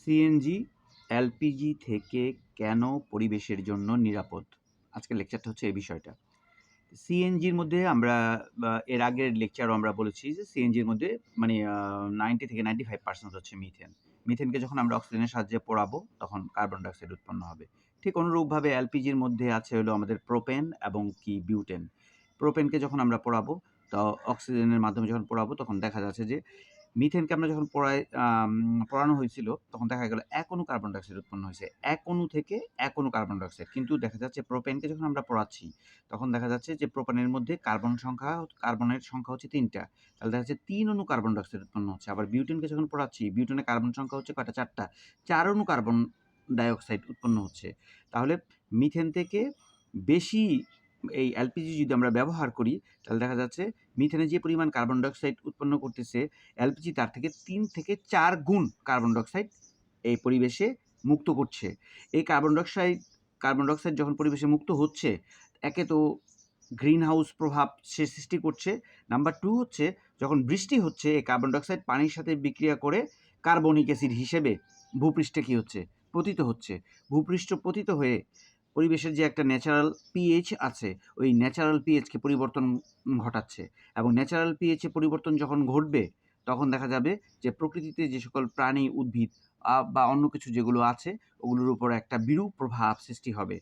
CNG LPG থেকে কেন পরিবেশের জন্য নিরাপদ? আজকের লেকচারটা হচ্ছে এই বিষয়টা। সিএনজির মধ্যে আমরা এর আগের লেকচারও আমরা বলেছি যে সিএনজির মধ্যে মানে 90 থেকে 95% হচ্ছে মিথেন। মিথেনকে যখন আমরা অক্সিজেনের সাহায্যে পোড়াবো তখন কার্বন ডাই অক্সাইড উৎপন্ন হবে। ঠিক অনুরূপভাবে এলপিজির মধ্যে আছে হলো আমাদের প্রোপেন এবং বিউটেন। প্রোপেনকে যখন আমরা পোড়াবো তো অক্সিজেনের মাধ্যমে যখন পোড়াবো তখন দেখা যাচ্ছে যে মিথেনকে আমরা যখন পোড়ানো হয়েছিল তখন দেখা গেল ১ অণু কার্বন ডাই অক্সাইড উৎপন্ন হয়েছে। ১ অণু থেকে ১ অণু কার্বন ডাই অক্সাইড। কিন্তু দেখা যাচ্ছে প্রোপেনকে যখন আমরা পোড়াচ্ছি তখন দেখা যাচ্ছে যে প্রোপানের মধ্যে কার্বনের সংখ্যা হচ্ছে ৩ টা। তাহলে দেখা যাচ্ছে ৩ অণু কার্বন ডাই অক্সাইড উৎপন্ন হচ্ছে। আবার বিউটেনকে যখন পোড়াচ্ছি, বিউটেনের কার্বন সংখ্যা হচ্ছে কয়টা? ৪ টা। ৪ অণু কার্বন ডাই অক্সাইড উৎপন্ন হচ্ছে। তাহলে মিথেন থেকে বেশি এই এলপিজি যদি আমরা ব্যবহার করি তাহলে দেখা যাচ্ছে মিথেনে যে পরিমাণ কার্বন ডাই অক্সাইড উৎপন্ন করতেছে এলপিজি তার থেকে ৩ থেকে ৪ গুণ কার্বন ডাই অক্সাইড এই পরিবেশে মুক্ত করছে। এই কার্বন ডাই অক্সাইড যখন পরিবেশে মুক্ত হচ্ছে, একে তো গ্রিন হাউস প্রভাব সে সৃষ্টি করছে। নাম্বার 2 হচ্ছে যখন বৃষ্টি হচ্ছে এই কার্বন ডাই অক্সাইড পানির সাথে বিক্রিয়া করে কার্বনিক অ্যাসিড হিসেবে ভূপৃষ্ঠে কী হচ্ছে? পতিত হচ্ছে। ভূপৃষ্ঠ পতিত হয়ে পরিবেশের যে একটা ন্যাচারাল পিএইচ আছে, ওই ন্যাচারাল পিএইচকে পরিবর্তন ঘটাচ্ছে এবং ন্যাচারাল পিএইচে পরিবর্তন যখন ঘটবে, তখন দেখা যাবে যে প্রকৃতিতে যে সকল প্রাণী, উদ্ভিদ বা অন্য কিছু যেগুলো আছে, ওগুলোর উপর একটা বিরূপ প্রভাব সৃষ্টি হবে।